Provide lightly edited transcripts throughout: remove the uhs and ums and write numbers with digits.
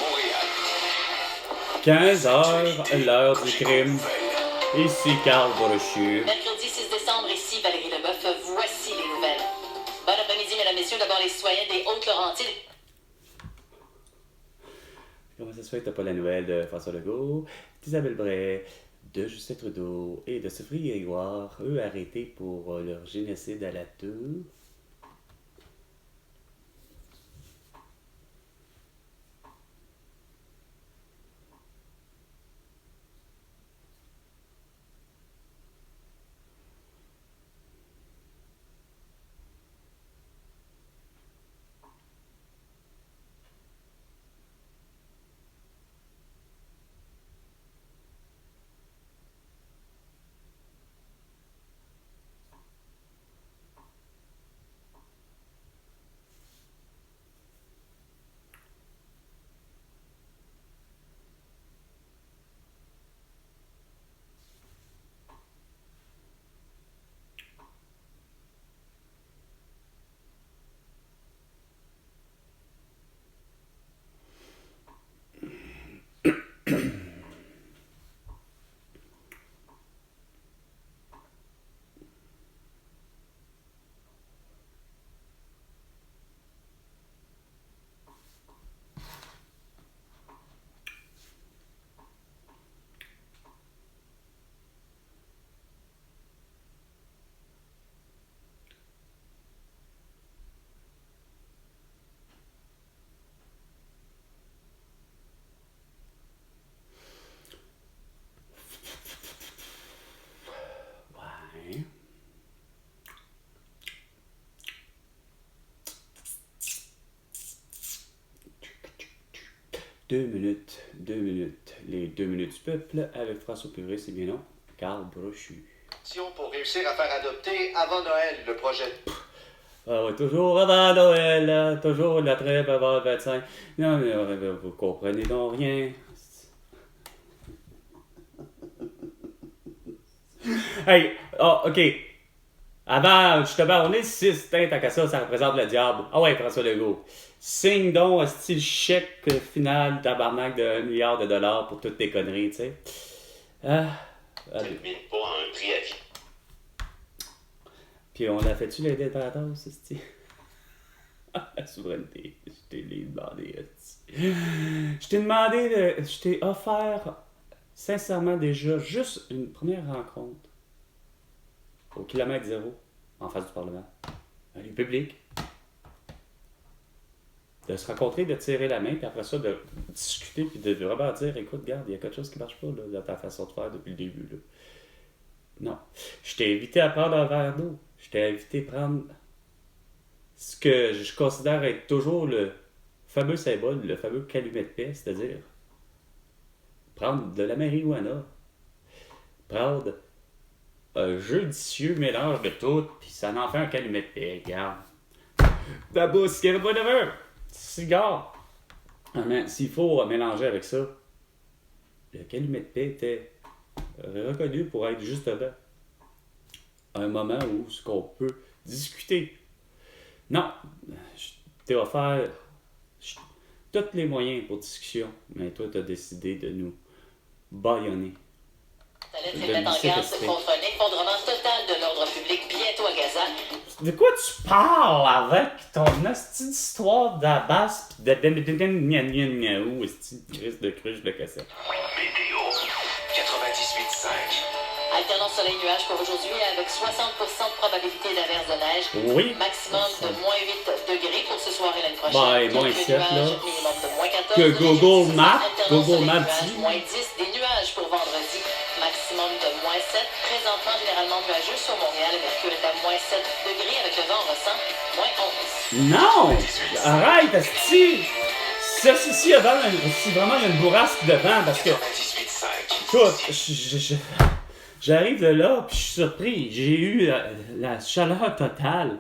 Montréal. 15h, l'heure du crime. Ici Carl Brochu. Mercredi 6 décembre, ici Valérie Leboeuf. Voici les nouvelles. Bon après-midi, mesdames, messieurs. D'abord, les citoyens des Hautes-Laurentides. Comment ça se fait que t'as pas la nouvelle de François Legault, d'Isabelle Bray, de Justin Trudeau et de Sophie Grégoire, eux arrêtés pour leur génocide à la tour? Ouais. Deux minutes. Les 2 minutes du peuple avec François Puré, c'est bien non, Carl Brochu. Pour réussir à faire adopter avant Noël le projet. Ah ouais, toujours avant Noël, hein, toujours la trêve avant le 25. Non, mais vous comprenez donc rien. Hey, oh, ok. Avant, justement, on est 6, tant qu'à ça représente le diable. Ah ouais, François Legault. Signe donc un style chèque final tabarnak de $1 milliard pour toutes tes conneries, tu sais. Ah. Termine pas un préavis. Puis on l'a fait-tu l'indépendance, c'est la souveraineté. Je t'ai demandé, je t'ai offert, sincèrement déjà, juste une première rencontre au kilomètre zéro, en face du Parlement, un lieu public. De se rencontrer, de tirer la main, puis après ça, de discuter, puis de vraiment dire, écoute, regarde, il y a quelque chose qui marche pas là, dans ta façon de faire depuis le début. Là. Non. Je t'ai invité à prendre un verre d'eau. Je t'ai invité à prendre ce que je considère être toujours le fameux symbole, le fameux calumet de paix, c'est-à-dire prendre de la marijuana, prendre un judicieux mélange de tout, puis ça en fait un calumet de paix, regarde. Tabasque, whatever, cigare. Ah, mais s'il faut mélanger avec ça, le calumet de paix était reconnu pour être justement un moment où ce qu'on peut discuter. Non, je t'ai offert tous les moyens pour discussion, mais toi, tu as décidé de nous bâillonner. Ta lettre est en garde contre un effondrement total de l'ordre public bientôt à Gaza. De quoi tu parles avec ton hostie d'histoire d'Abbas pis de ou hostie de crise de cruche de cassette? Météo 98.5. Alternance soleil-nuage pour aujourd'hui avec 60% de probabilité d'averse de neige. Oui. Maximum de moins 8 degrés pour ce soir et l'année prochaine. Ben, moins 7 là. Minimum de moins 14. Que Google Maps dit. Moins 10, des nuages pour vendredi. Maximum de moins 7. Présentement, généralement nuageux sur Montréal. Le mercure est à moins 7 degrés avec le vent en ressent. Moins 11. Non! Arrête, asti! Ça, si vraiment il y a une bourrasque devant, parce que... 98.5. Écoute, j'arrive de là, puis je suis surpris. J'ai eu la chaleur totale.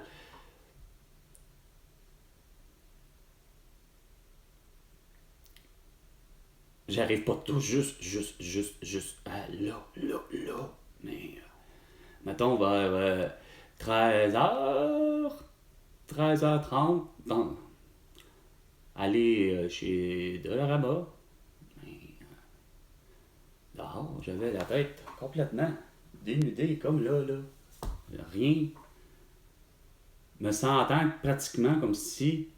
J'arrive pas tout juste là. Mais, mettons, vers 13h30, aller chez Dollarama. Dehors, j'avais la tête complètement dénudée, comme là. Rien. Me sentant pratiquement comme si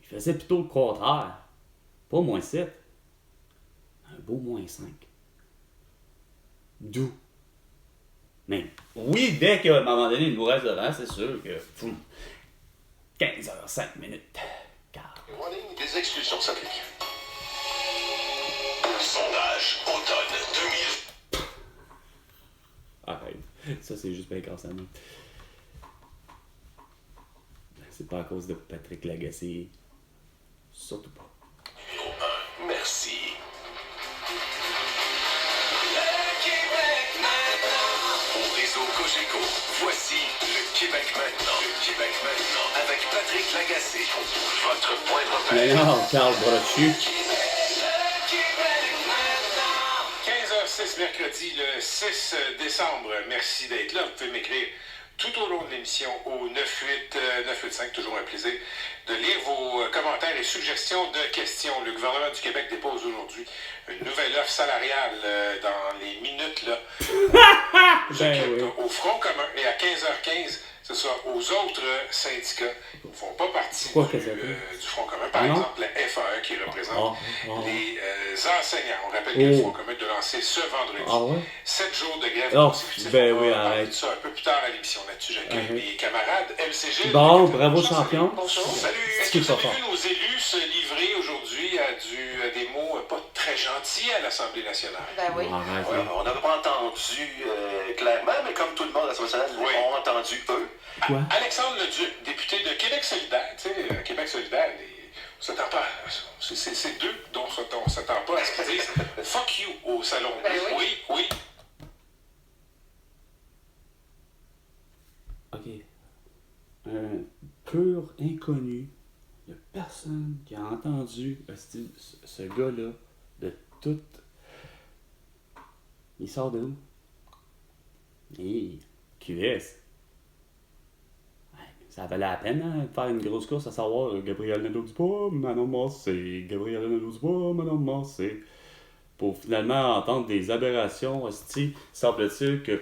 il faisait plutôt le contraire. Pas -7. Un beau -5. D'où? Mais oui, dès qu'à un moment donné, il nous reste devant, c'est sûr que 15h05. Warning, des expulsions s'appliquent. Sondage automne 2000. Arrête. Ça, c'est juste bien grâce à nous. C'est pas à cause de Patrick Lagacé. Surtout pas. Numéro 1, merci. Au réseau Cogeco, voici le Québec maintenant. Le Québec maintenant avec Patrick Lagacé. Votre point de Mais repère. non, Carl Brochu. 15h06, mercredi, le 6 décembre. Merci d'être là. Vous pouvez m'écrire tout au long de l'émission au 985, toujours un plaisir de lire vos commentaires et suggestions de questions. Le gouvernement du Québec dépose aujourd'hui une nouvelle offre salariale dans les minutes là. Ben oui. Au Front commun et à 15h15, ce sera aux autres syndicats qui ne font pas partie Pourquoi que ça fait? du Front commun. Par Ah non? exemple, la FAE qui représente les enseignants. On rappelle que le Front commun de lancer ce vendredi Ah ouais? 7 jours de grève Oh, consécutive. ben On oui, va parler arrête. de ça un peu plus tard à l'émission là-dessus. J'accueille mes camarades MCG. Bon, bravo champion. Bonjour. Salut. Est-ce C'est que vous pas avez vu nos élus se livrer aujourd'hui à des mots pas très gentils à l'Assemblée nationale? Ben oui. Arrête, Ouais, là. on n'avait pas entendu clairement, mais comme tout le monde à l'Assemblée nationale, Oui. ont entendu eux. Quoi? Alexandre Leduc, député de Québec solidaire, tu sais, Québec solidaire, on s'attend pas, c'est d'eux dont on s'attend pas à ce qu'ils disent « fuck you » au salon. Ben oui. Oui. Ok. Un pur inconnu. Il n'y a personne qui a entendu ce gars-là de tout. Il sort de où? Hey, QS. Ouais, ça valait la peine hein, de faire une grosse course à savoir Gabriel Nadeau-Dubois, Manon Massé, Gabriel Nadeau-Dubois, Manon Massé. Pour finalement entendre des aberrations, hostie, semble-t-il que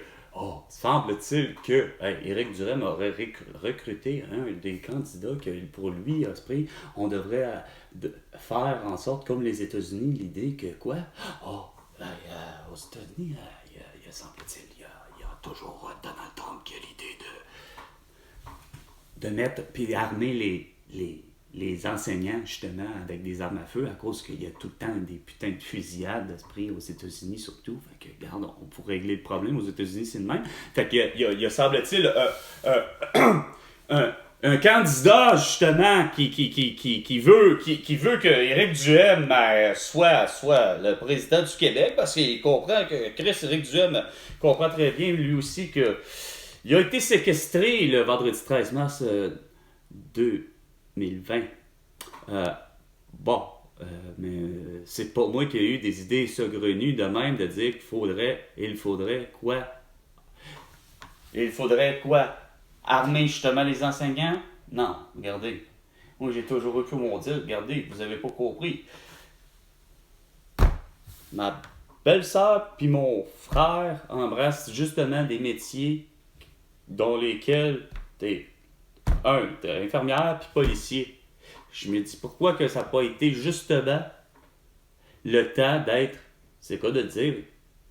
Éric Duhem aurait recruté un des candidats que pour lui, à ce prix, on devrait faire en sorte, comme les États-Unis, l'idée que quoi? Aux États-Unis, il y a semble-t-il, il y a toujours Donald Trump qui a l'idée de mettre, puis armer les enseignants, justement, avec des armes à feu, à cause qu'il y a tout le temps des putains de fusillades d'esprit aux États-Unis, surtout. Fait que, regarde, on pourrait régler le problème aux États-Unis, c'est le même. Fait qu'il y a semble-t-il, un candidat, justement, qui veut que Éric Duhem soit le président du Québec, parce qu'il comprend que Éric Duhem comprend très bien, lui aussi, que il a été séquestré le vendredi 13 mars 2020. Mais c'est pas moi qui ai eu des idées saugrenues de même de dire il faudrait quoi? Armer justement les enseignants? Non, regardez. Moi j'ai toujours eu pour mon dire, regardez, vous avez pas compris. Ma belle-sœur puis mon frère embrassent justement des métiers dans lesquels t'es infirmière puis policier. Je me dis pourquoi que ça n'a pas été justement le temps d'être, c'est quoi de dire,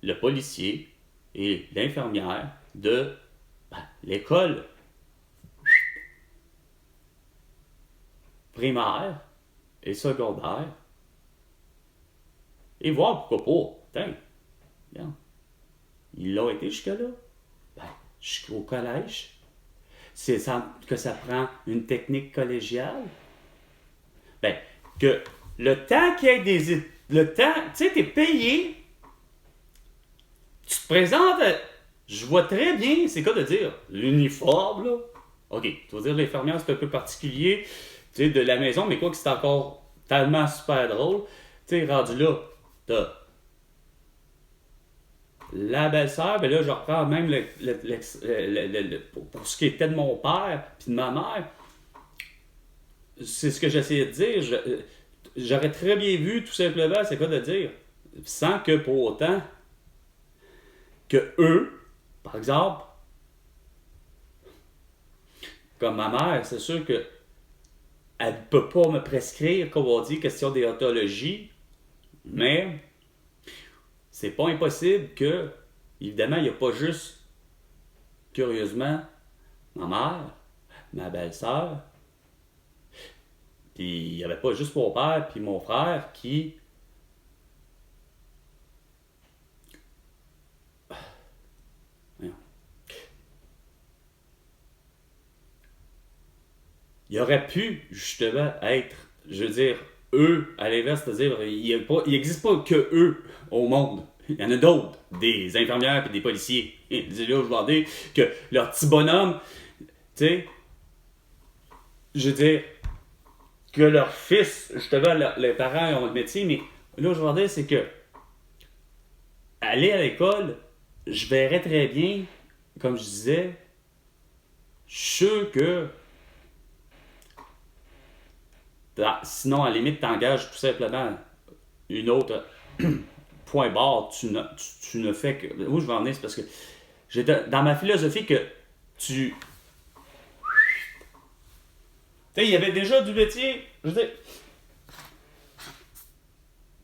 le policier et l'infirmière de l'école primaire et secondaire. Et voir pourquoi pas. Tiens, regarde. Ils l'ont été jusque-là. Jusqu'au collège. C'est ça que ça prend une technique collégiale. Que le temps qu'il y ait le temps, tu sais, t'es payé. Tu te présentes, je vois très bien, c'est quoi de dire, l'uniforme, là. OK, tu vas dire l'infirmière, c'est un peu particulier, tu sais, de la maison, mais quoi que c'est encore tellement super drôle. Tu sais, rendu là, t'as la belle-sœur, ben là, je reprends même pour ce qui était de mon père puis de ma mère. C'est ce que j'essayais de dire. j'aurais très bien vu, tout simplement, c'est quoi de dire, sans que pour autant que eux, par exemple, comme ma mère, c'est sûr que elle ne peut pas me prescrire, comme on dit, question de déontologie, mais c'est pas impossible que, évidemment, il n'y a pas juste, curieusement, ma mère, ma belle-sœur, puis il n'y avait pas juste mon père puis mon frère qui... Il aurait pu, justement, être, je veux dire, eux, à l'inverse, c'est-à-dire, il n'existe pas que eux au monde. Il y en a d'autres, des infirmières et des policiers. Et là, je leur dis que leur petit bonhomme, tu sais, je veux dire, que leur fils, justement, les parents ont le métier, mais là, je leur dis, c'est que aller à l'école, je verrais très bien, comme je disais, je suis sûr que sinon, à la limite, t'engages tout simplement une autre point barre. Tu ne fais que... Où je vais en venir, c'est parce que j'ai dans ma philosophie que tu... Tu sais, il y avait déjà du métier, je veux dire...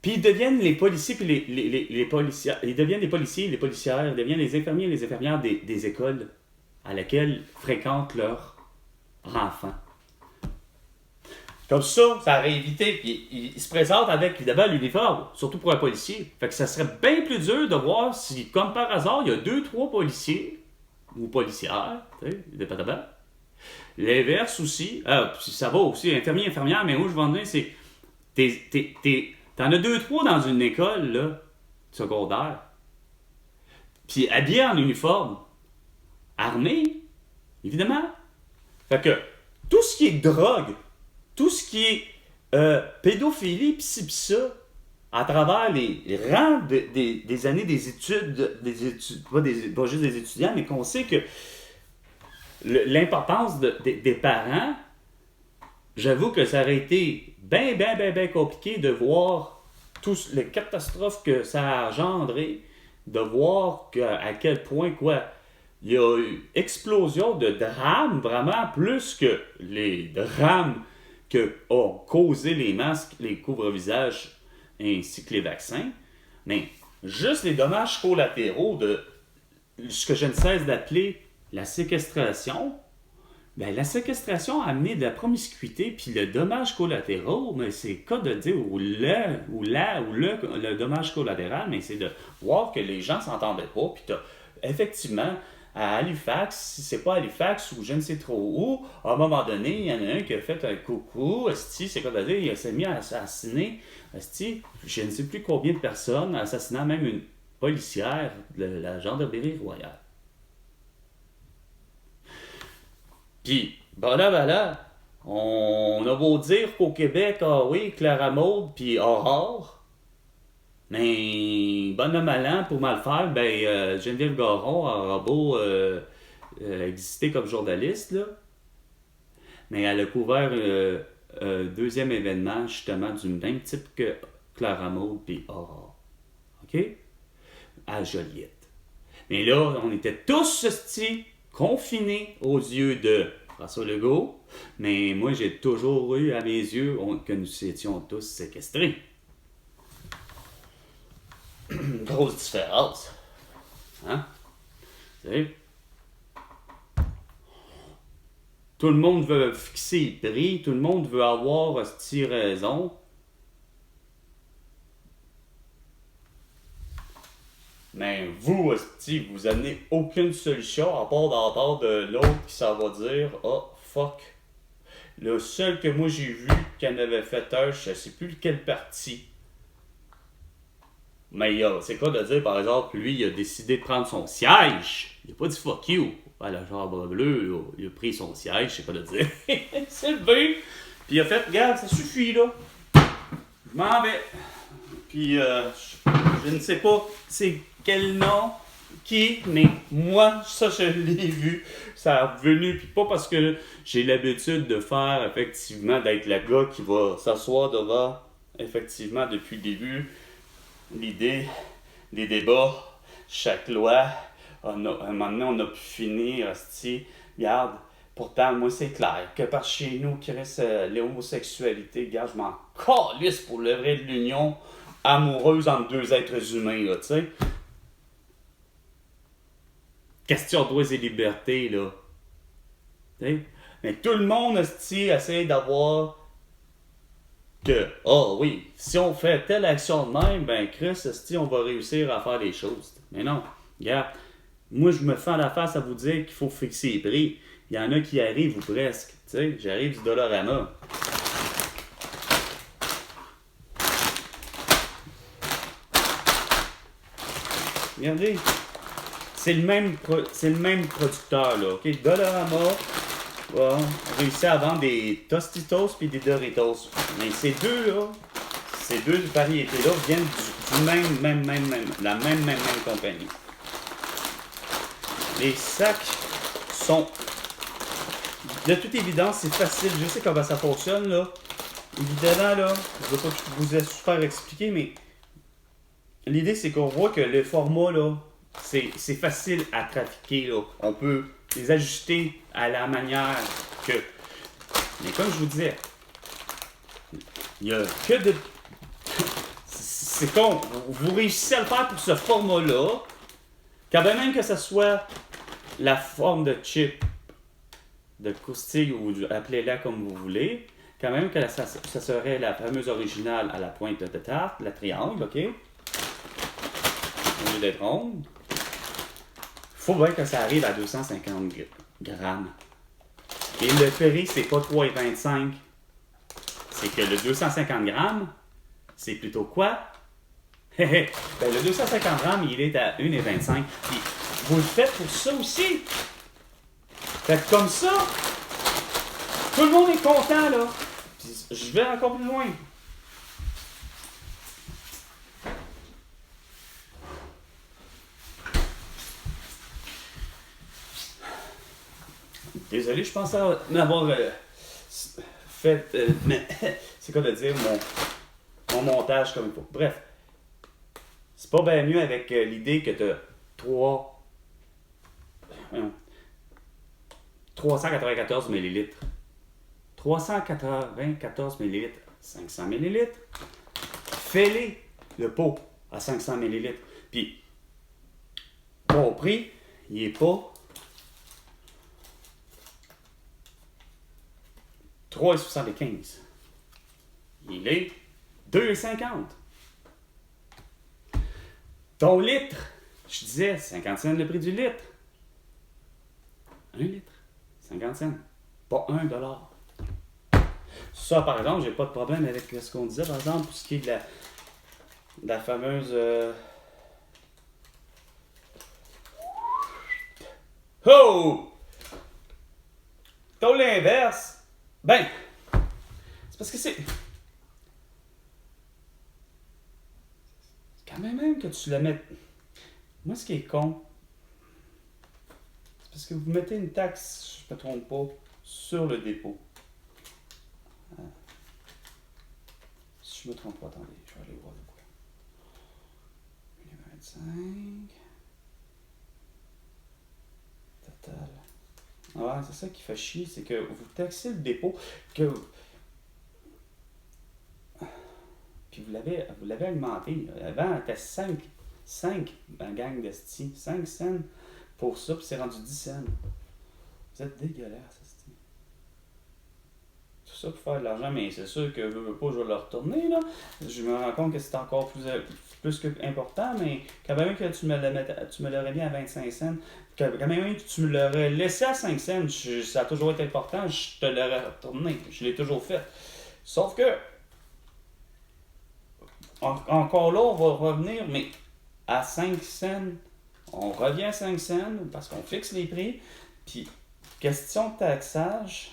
Puis ils deviennent les policiers, puis les policiers... Ils deviennent les policiers, les policières, ils deviennent les infirmiers et les infirmières des écoles à laquelle fréquentent leurs enfants. Comme ça aurait évité. Puis il se présente avec, évidemment, l'uniforme, surtout pour un policier. Fait que ça serait bien plus dur de voir si, comme par hasard, il y a 2-3 policiers, ou policières, tu sais, dépendamment. L'inverse aussi, puis ça va aussi, infirmier, infirmière, mais où je vais en venir, c'est, t'en as 2-3 dans une école, là, secondaire, puis habillés en uniforme, armés, évidemment. Fait que, tout ce qui est drogue, tout ce qui est pédophilie, pis ci pis ça, à travers les rangs des années des études, pas juste des étudiants, mais qu'on sait que l'importance des parents, j'avoue que ça aurait été bien compliqué de voir toutes les catastrophes que ça a engendré, de voir à quel point, quoi, il y a eu explosion de drames, vraiment, plus que les drames que ont causé les masques, les couvre-visages ainsi que les vaccins, mais juste les dommages collatéraux de ce que je ne cesse d'appeler la séquestration. Ben, la séquestration a amené de la promiscuité, puis le dommage collatéral, mais c'est le cas de dire, le dommage collatéral, mais c'est de voir que les gens s'entendaient pas, puis effectivement, à Halifax, si c'est pas Halifax ou je ne sais trop où, à un moment donné, il y en a un qui a fait un coucou, c'est quoi de dire, il s'est mis à assassiner, je ne sais plus combien de personnes, assassinant même une policière de la gendarmerie royale. Puis, voilà, on a beau dire qu'au Québec, ah oui, Clara Maud, puis Aurore, mais, bon an, mal an, pour mal faire, ben, Geneviève Garon aura beau exister comme journaliste, là, mais elle a couvert un deuxième événement, justement, du même type que Clara Maud puis Aurore. OK? À Joliette. Mais là, on était tous, confinés aux yeux de François Legault, mais moi, j'ai toujours eu à mes yeux que nous étions tous séquestrés. Grosse différence. Hein? Tu sais? Tout le monde veut fixer le prix, tout le monde veut avoir raison. Mais vous, vous n'amenez aucune solution à part d'entendre de l'autre qui s'en va dire « Oh, fuck ». Le seul que moi j'ai vu qui en avait fait un, je ne sais plus quel parti. Mais c'est quoi de dire, par exemple, lui, il a décidé de prendre son siège. Il n'a pas dit fuck you. À la chambre bleue, il a pris son siège, je sais pas de dire. C'est le B. Puis il a fait, regarde, ça suffit, là. Je m'en vais. Puis je ne sais pas c'est quel nom, qui, mais moi, ça, je l'ai vu. Ça est revenu, puis pas parce que j'ai l'habitude de faire, effectivement, d'être le gars qui va s'asseoir devant effectivement, depuis le début, l'idée, les débats, chaque loi, à un moment donné, on a pu finir, hostie, regarde, pourtant, moi, c'est clair que par chez nous, qui reste l'homosexualité, regarde, je m'en calisse pour le vrai de l'union amoureuse entre deux êtres humains, là, tu sais. Question de droits et libertés, là. T'sais? Mais tout le monde, hostie, essaie d'avoir que, oui, si on fait telle action de même, ben Chris, hostie, on va réussir à faire les choses. Mais non, regarde, moi je me fends la face à vous dire qu'il faut fixer les prix. Il y en a qui arrivent ou presque. Tu sais, j'arrive du Dollarama. Regardez, c'est le même producteur là, ok? Dollarama va réussir à vendre des Tostitos puis des Doritos. Mais ces deux variétés-là viennent du la même compagnie. Les sacs sont, de toute évidence, c'est facile. Je sais comment ça fonctionne, là. Évidemment, là, je ne veux pas que je vous ai super expliqué, mais l'idée, c'est qu'on voit que le format, là, c'est facile à trafiquer, là. On peut les ajuster à la manière que... Mais comme je vous disais, il n'y a que de... C'est con. Vous réussissez à le faire pour ce format-là, quand même que ce soit la forme de chip, de croustille, ou appelez-la comme vous voulez, quand même que ça serait la fameuse originale à la pointe de tarte, la triangle, ok? Au lieu d'être ronde. Faut bien que ça arrive à 250 grammes. Et le prix, c'est pas 3,25. C'est que le 250 grammes, c'est plutôt quoi? Ben, le 250 grammes, il est à 1,25. Puis, vous le faites pour ça aussi. Faites comme ça. Tout le monde est content, là. Puis, je vais encore plus loin. Désolé, je pense m'avoir fait... mais c'est quoi de dire mon montage comme il faut. Bref. C'est pas bien mieux avec l'idée que tu as 394 ml. 394 ml, 500 ml. Fais-les le pot à 500 ml. Puis, mon prix, il est pas 3,75. Il est 2,50. Ton litre, je disais 50 cents le prix du litre. 1 litre, 50 cents. Pas $1. Ça, par exemple, j'ai pas de problème avec ce qu'on disait, par exemple, pour ce qui est de la fameuse... Oh! T'as l'inverse. Ben, c'est parce que c'est... Quand même que tu la mettes... Moi, ce qui est con, c'est parce que vous mettez une taxe, si je ne me trompe pas, sur le dépôt. Si je ne me trompe pas, attendez, je vais aller voir de quoi. 25... Total... Ouais, c'est ça qui fait chier, c'est que vous taxez le dépôt, que... Puis vous l'avez alimenté. Avant, c'était 5 gang de sti. 5 cents pour ça, puis c'est rendu 10 cents. Vous êtes dégueulasse, sti. Tout ça pour faire de l'argent, mais c'est sûr que je veux pas, je vais le retourner, là. Je me rends compte que c'est encore plus que important, mais quand même que tu me l'aurais mis à 25 cents, quand même que tu me l'aurais laissé à 5 cents, ça a toujours été important, je te l'aurais retourné. Je l'ai toujours fait. Sauf que encore là, on va revenir, mais à 5 cents, on revient à 5 cents parce qu'on fixe les prix. Puis, question de taxage,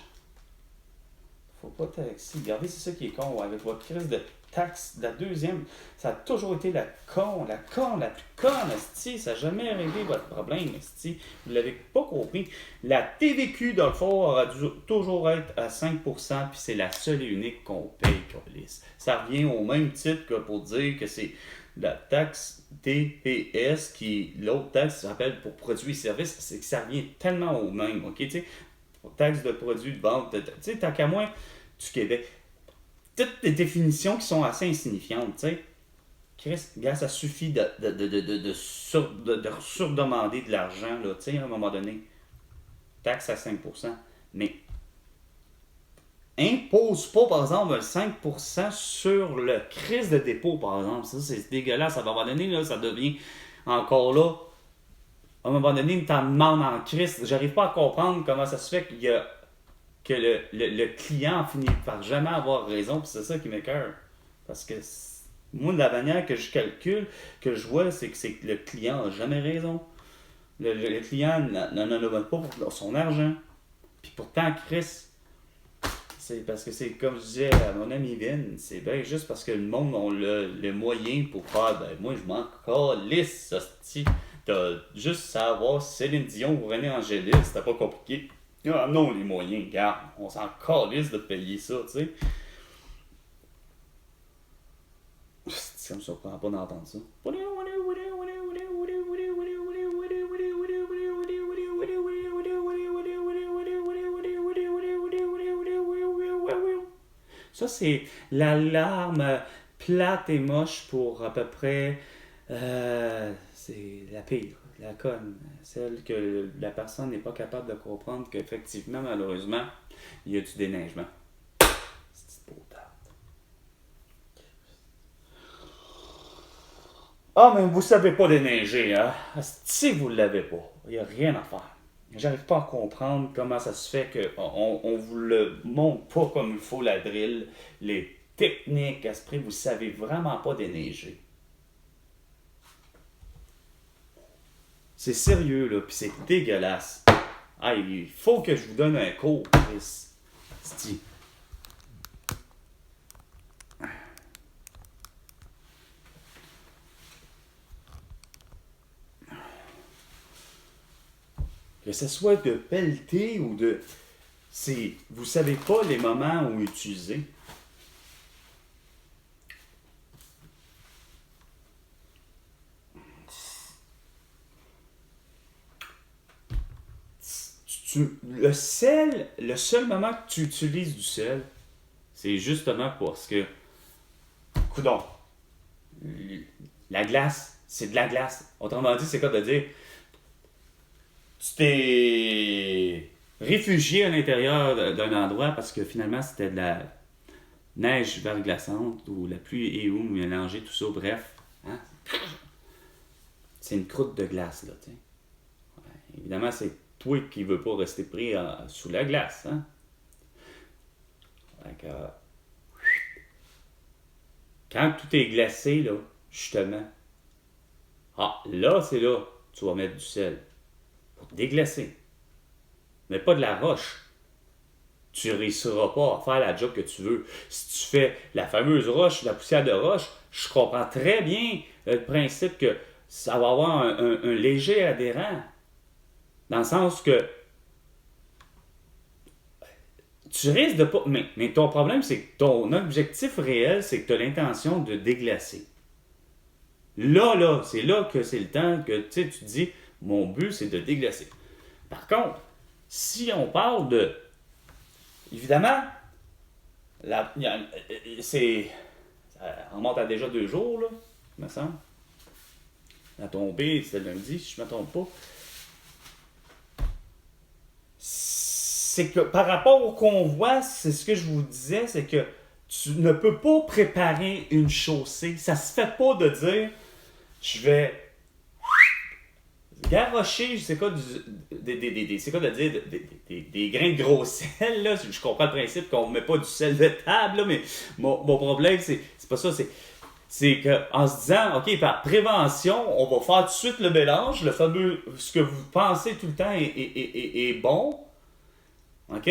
faut pas taxer. Regardez, c'est ça qui est con avec votre crise de taxe, la deuxième, ça a toujours été la plus conne, esti. Ça n'a jamais réglé votre problème, esti. Vous ne l'avez pas compris. La TVQ, dans le fond, aura dû toujours être à 5%, puis c'est la seule et unique qu'on paye, câlisse. Ça revient au même titre que pour dire que c'est la taxe TPS, qui l'autre taxe s'appelle pour produits et services, c'est que ça revient tellement au même, ok, tu sais, taxe de produits de vente, tu sais, tant qu'à moins du Québec, toutes des définitions qui sont assez insignifiantes, tu sais, Chris, gars, ça suffit de surdemander de l'argent, là, tu sais, à un moment donné, taxe à 5%, mais impose pas, par exemple, 5% sur le crise de dépôt, par exemple. Ça, c'est dégueulasse. À un moment donné, là, ça devient encore là. À un moment donné, une t'en demande en crise. J'arrive pas à comprendre comment ça se fait que le client finit par jamais avoir raison. Puis c'est ça qui m'écoeure. Parce que moi, de la manière que je calcule, que je vois, c'est que le client n'a jamais raison. Le client n'en demande pas pour son argent. Puis pourtant, Chris, c'est parce que c'est comme je disais à mon ami Vin, c'est bien juste parce que le monde a le moyen pour faire, ben moi je m'en calisse, hostie. T'as juste à savoir Céline Dion ou René Angélil, c'était pas compliqué. Ah non, les moyens, regarde, on s'en calisse de payer ça, tu sais. Ça me surprend pas d'entendre ça. Ça, c'est l'alarme plate et moche pour à peu près... c'est la pire, la conne. Celle que la personne n'est pas capable de comprendre qu'effectivement, malheureusement, il y a du déneigement. C'est beau tarte. Ah, mais vous savez pas déneiger, hein? Si vous l'avez pas, il n'y a rien à faire. J'arrive pas à comprendre comment ça se fait qu'on vous le montre pas comme il faut la drill, les techniques, à ce prix, vous savez vraiment pas déneiger. C'est sérieux, là, pis c'est dégueulasse. Ah, il faut que je vous donne un cours, Chris. Sti. Que ce soit de pelleter ou de... Vous savez pas les moments où utiliser. Le sel, le seul moment que tu utilises du sel, c'est justement parce que... Coudonc. La glace, c'est de la glace. Autrement dit, c'est quoi de dire... Tu t'es réfugié à l'intérieur d'un endroit parce que finalement c'était de la neige verglaçante ou la pluie et eau mélangée, tout ça, bref. Hein? C'est une croûte de glace, là, tu sais. Ouais, évidemment, c'est toi qui ne veux pas rester pris sous la glace, hein. Donc, quand tout est glacé, là, justement, là, c'est là que tu vas mettre du sel. Pour te déglacer. Mais pas de la roche. Tu ne réussiras pas à faire la job que tu veux. Si tu fais la fameuse roche, la poussière de roche, je comprends très bien le principe que ça va avoir un léger adhérent. Dans le sens que tu risques de pas... Mais ton problème, c'est que ton objectif réel, c'est que tu as l'intention de déglacer. Là, c'est là que c'est le temps que tu te dis... Mon but, c'est de déglacer. Par contre, si on parle de... Évidemment, ça remonte à déjà 2 jours, là, il me semble. La tombée, c'était lundi, si je ne me trompe pas. C'est que par rapport au convoi, c'est ce que je vous disais, c'est que tu ne peux pas préparer une chaussée. Ça se fait pas de dire, je vais... Garrocher, c'est quoi de dire des grains de gros sel, là. Je comprends le principe qu'on ne met pas du sel de table, là, mais mon problème, c'est pas ça, c'est qu'en se disant, OK, par prévention, on va faire tout de suite le mélange, le fameux, ce que vous pensez tout le temps est bon, OK?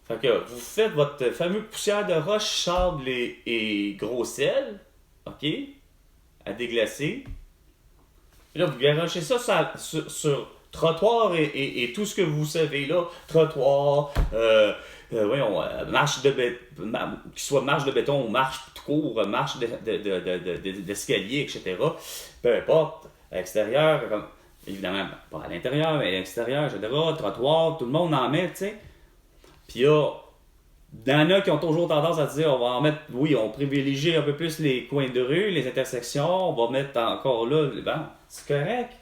Fait que vous faites votre fameux poussière de roche, sable et gros sel, OK, à déglacer. Et là, vous garochez ça sur trottoir et tout ce que vous savez là. Trottoir, marche de béton, qu'il soit marche de béton ou marche tout court, marche d'escalier, etc. Peu importe, à l'extérieur, évidemment, pas à l'intérieur, mais à l'extérieur, etc. Trottoir, tout le monde en met, tu sais. Puis là, il y en a qui ont toujours tendance à dire, on va en mettre, oui, on privilégie un peu plus les coins de rue, les intersections, on va mettre encore là, bon, c'est correct.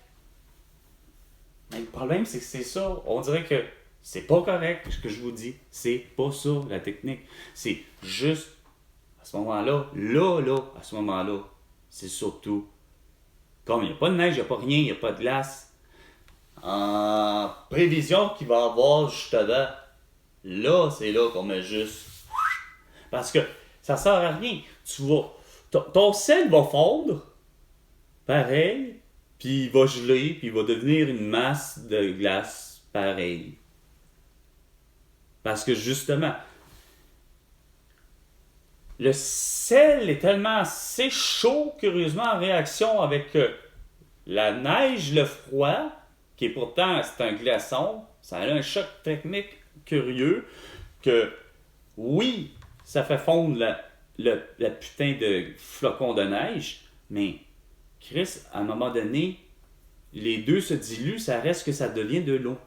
Mais le problème, c'est que c'est ça. On dirait que c'est pas correct ce que je vous dis. C'est pas ça, la technique. C'est juste, à ce moment-là, à ce moment-là, c'est surtout, comme il n'y a pas de neige, il n'y a pas rien, il n'y a pas de glace, en prévision qu'il va y avoir justement, là, c'est là qu'on met juste. Parce que ça sert à rien. Tu vas, ton sel va fondre, pareil, puis il va geler, puis il va devenir une masse de glace, pareil. Parce que justement, le sel est tellement assez chaud, curieusement, en réaction avec la neige, le froid, qui est pourtant, c'est un glaçon, ça a un choc technique curieux, que oui, ça fait fondre la putain de flocon de neige, mais Chris, à un moment donné, les deux se diluent, ça reste que ça devient de l'eau.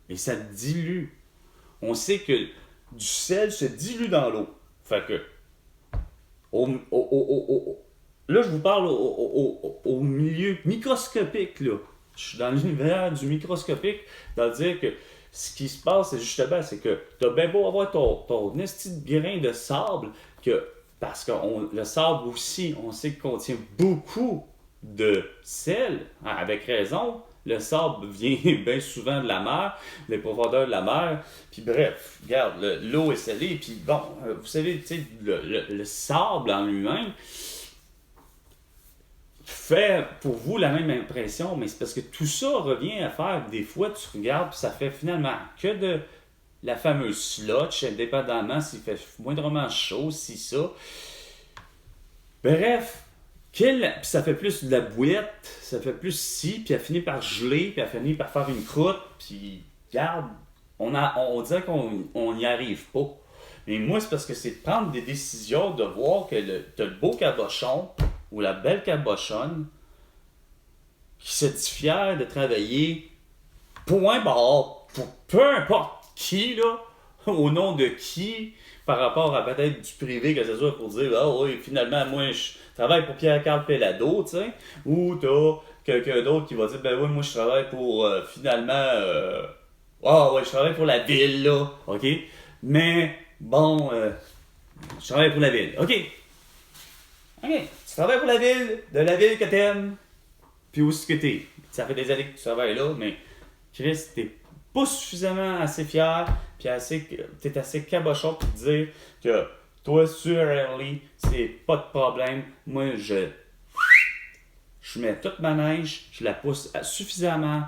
Et ça dilue. On sait que du sel se dilue dans l'eau. Fait que, là, je vous parle au milieu microscopique, là. Je suis dans l'univers du microscopique, dans le dire que ce qui se passe, c'est justement, c'est que t'as bien beau avoir ton esti de grain de sable, parce que le sable aussi, on sait qu'il contient beaucoup de sel, avec raison. Le sable vient bien souvent de la mer, les profondeurs de la mer. Puis bref, regarde, l'eau est salée. Puis bon, vous savez, tu sais, le sable en lui-même fait pour vous la même impression, mais c'est parce que tout ça revient à faire, des fois, tu regardes, puis ça fait finalement que de la fameuse slotch, indépendamment s'il fait moindrement chaud, si ça. Bref, puis ça fait plus de la bouette, ça fait plus ci, puis elle finit par geler, puis elle finit par faire une croûte, puis regarde, on dirait qu'on n'y arrive pas. Mais moi, c'est parce que c'est de prendre des décisions, de voir que t'as le beau cabochon, ou la belle cabochonne, qui se dit fière de travailler, point barre, pour peu importe qui, là, au nom de qui, par rapport à peut-être du privé, que ce soit pour dire, ah oui, finalement, moi, je travaille pour Pierre-Carl Pellado, tu sais, ou t'as quelqu'un d'autre qui va dire, ben oui, moi, je travaille pour, finalement, ouais, je travaille pour la ville, là, ok? Mais, bon, je travaille pour la ville, ok? Ok, tu travailles pour la ville, de la ville que t'aimes, puis où est-ce que t'es? Ça fait des années que tu travailles là, mais Chris, t'es pas suffisamment assez fier, puis t'es assez cabochon pour te dire que toi, sur Early, c'est pas de problème. Moi, je mets toute ma neige, je la pousse suffisamment,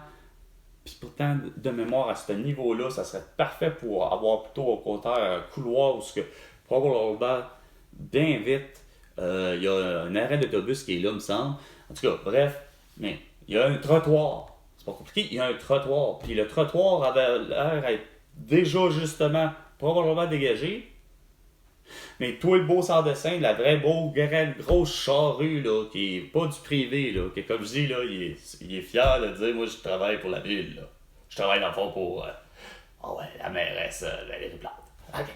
puis pourtant, de mémoire, à ce niveau-là, ça serait parfait pour avoir plutôt au contraire un couloir où ce que probablement bien vite, il y a un arrêt d'autobus qui est là, me semble. En tout cas, bref, mais il y a un trottoir. C'est pas compliqué, il y a un trottoir. Puis le trottoir avait l'air d'être déjà justement probablement dégagé. Mais toi, le beau sans-dessin, la vraie grosse charrue, là, qui est pas du privé, là, qui, comme je dis, là, il est fier de dire, moi, je travaille pour la ville, là. Je travaille dans le fond pour, la mairesse Valérie Plante. OK.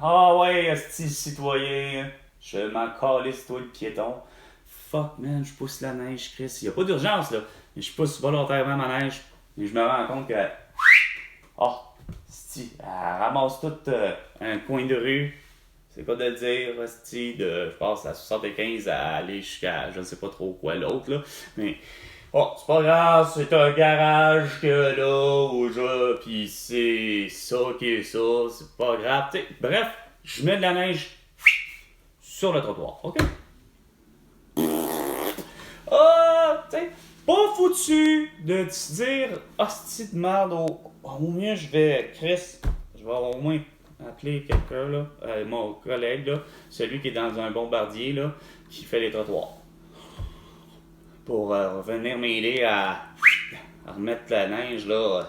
Ah ouais, esti citoyen, je m'en calisse, toi, le piéton. Fuck, man, je pousse la neige, Chris. Il n'y a pas d'urgence, là. Mais je pousse volontairement ma neige. Mais je me rends compte que... elle ramasse tout un coin de rue. C'est quoi de le dire, je passe à 75 à aller jusqu'à je ne sais pas trop quoi l'autre, là. Mais... c'est pas grave, c'est un garage que là, où puis c'est ça qui est ça, c'est pas grave. T'sais, bref, je mets de la neige sur le trottoir, ok? T'sais, pas foutu de te dire hostie de merde au mieux, je vais au moins appeler quelqu'un, là, mon collègue, là, celui qui est dans un bombardier, là, qui fait les trottoirs. Pour venir m'aider à remettre la neige, là.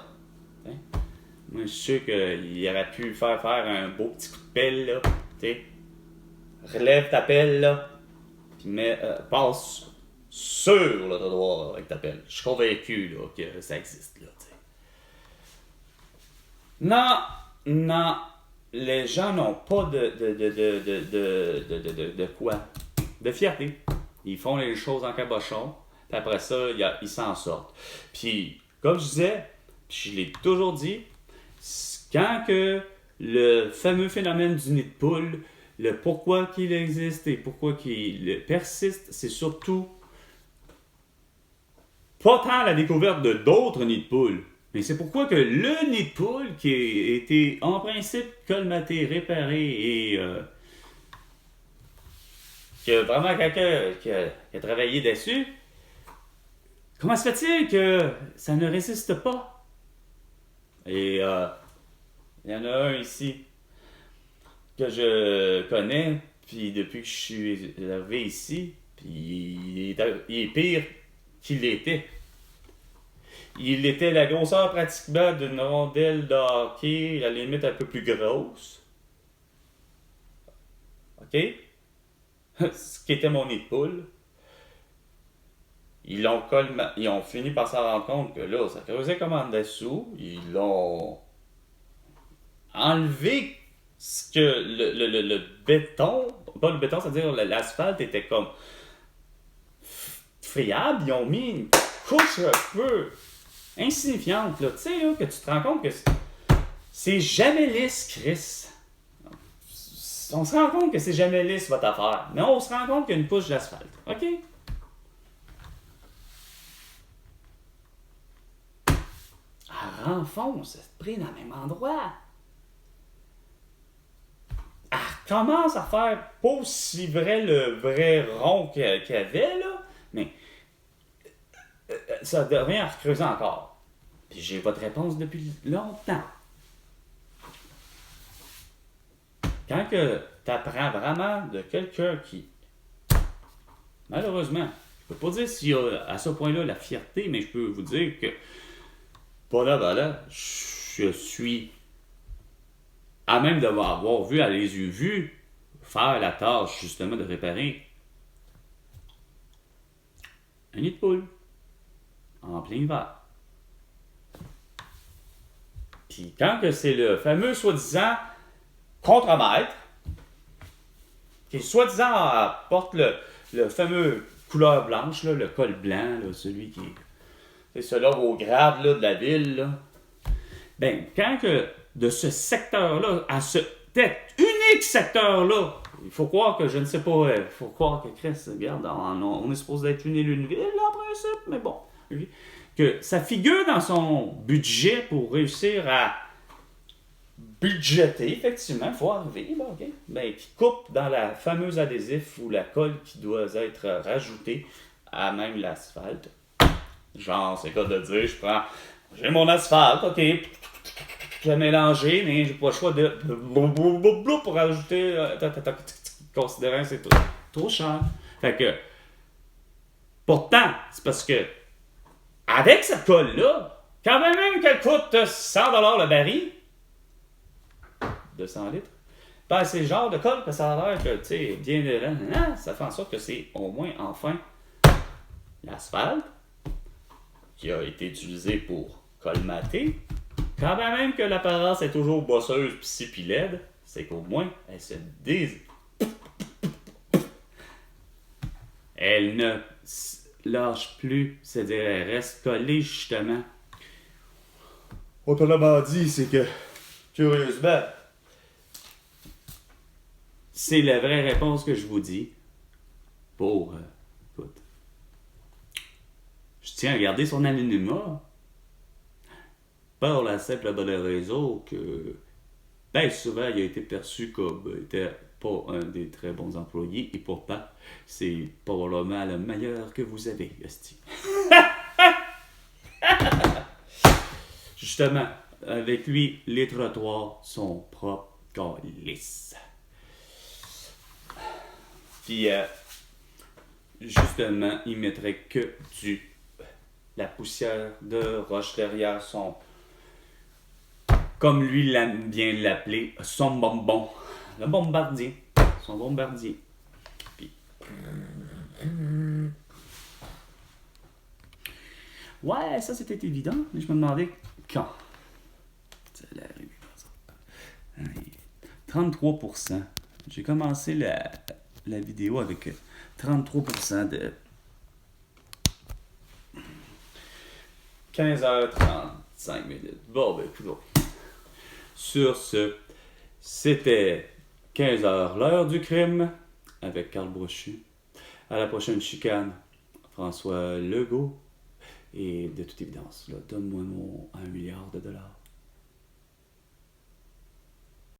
Hein? Moi, je suis sûr qu'il aurait pu faire un beau petit coup de pelle, là. T'sais. Relève ta pelle, là. Puis passe sur le trottoir avec ta pelle. Je suis convaincu, là, que ça existe, là. T'sais. Non. Les gens n'ont pas de quoi? De fierté. Ils font les choses en cabochon. Puis après ça, ils s'en sortent. Puis, comme je disais, puis je l'ai toujours dit, quand que le fameux phénomène du nid de poule, le pourquoi qu'il existe et pourquoi qu'il persiste, c'est surtout pas tant la découverte de d'autres nids de poule, mais c'est pourquoi que le nid de poule qui a été en principe colmaté, réparé et que vraiment quelqu'un qui a travaillé dessus, comment se fait-il que ça ne résiste pas? Et il y en a un ici que je connais, puis depuis que je suis arrivé ici, puis il est pire qu'il l'était. Il était la grosseur pratiquement d'une rondelle de hockey, à la limite un peu plus grosse. OK? Ce qui était mon nid de poule. Ils ont fini par s'en rendre compte que là, ça creusait comme en dessous. Ils l'ont enlevé ce que le béton, pas le béton, c'est-à-dire l'asphalte était comme friable. Ils ont mis une couche un peu insignifiante, là. Tu sais, là, que tu te rends compte que c'est jamais lisse, Chris. On se rend compte que c'est jamais lisse, votre affaire. Mais on se rend compte qu'il y a une couche d'asphalte. OK? Elle renfonce, elle se pris dans le même endroit. Elle commence à faire pas aussi vrai le vrai rond qu'il y avait, là, mais ça devient à recreuser encore. Puis j'ai votre réponse depuis longtemps. Quand que tu apprends vraiment de quelqu'un qui, malheureusement, je peux pas dire s'il y a à ce point-là la fierté, mais je peux vous dire que, voilà, je suis à même d'avoir vu à les yeux vus faire la tâche justement de réparer un nid de poule en plein hiver. Puis quand que c'est le fameux soi-disant contremaître qui soi-disant porte le fameux couleur blanche, là, le col blanc, là, celui qui c'est celui-là au grade là, de la ville, là. Ben, quand que de ce secteur-là à ce unique secteur-là, il faut croire que je ne sais pas, il faut croire que Chris, regarde, on est supposé être une ville en principe, mais bon, que ça figure dans son budget pour réussir à budgéter, effectivement, il faut arriver, là, OK? Ben, qui coupe dans la fameuse adhésif ou la colle qui doit être rajoutée à même l'asphalte. Genre, c'est quoi de dire, j'ai mon asphalte, OK, j'ai mélangé, mais j'ai pas le choix de pour rajouter, considérant que c'est trop cher. Fait que, pourtant, c'est parce que, avec cette colle-là, quand même qu'elle coûte 100$ le baril, 200 litres, ben c'est le genre de colle que ça a l'air que, tu sais, bien dedans, ça fait en sorte que c'est au moins, enfin, l'asphalte qui a été utilisé pour colmater. Quand même que l'apparence est toujours bosseuse pis si pis laide, c'est qu'au moins, elle se elle ne lâche plus, c'est-à-dire elle reste collée justement. Autrement dit, c'est que, curieusement, c'est la vraie réponse que je vous dis pour, écoute, je tiens à garder son anonymat par la simple bonne raison que bien souvent il a été perçu comme étant pas un des très bons employés et pourtant c'est probablement le meilleur que vous avez, Esti. Justement, avec lui, les trottoirs sont propres, lisses. Puis, justement, il mettrait que la poussière de roche derrière son, comme lui l'aime bien l'appeler, son bonbon. Le bombardier. Son bombardier. Puis, ouais, ça c'était évident, mais je me demandais quand. C'est la rue, par exemple. 33%. J'ai commencé la vidéo avec 33% de 15h35 minutes. Bon, ben, écoute. Sur ce, c'était 15h, l'heure du crime, avec Carl Brochu. À la prochaine chicane, François Legault. Et de toute évidence, là, donne-moi mon $1 milliard.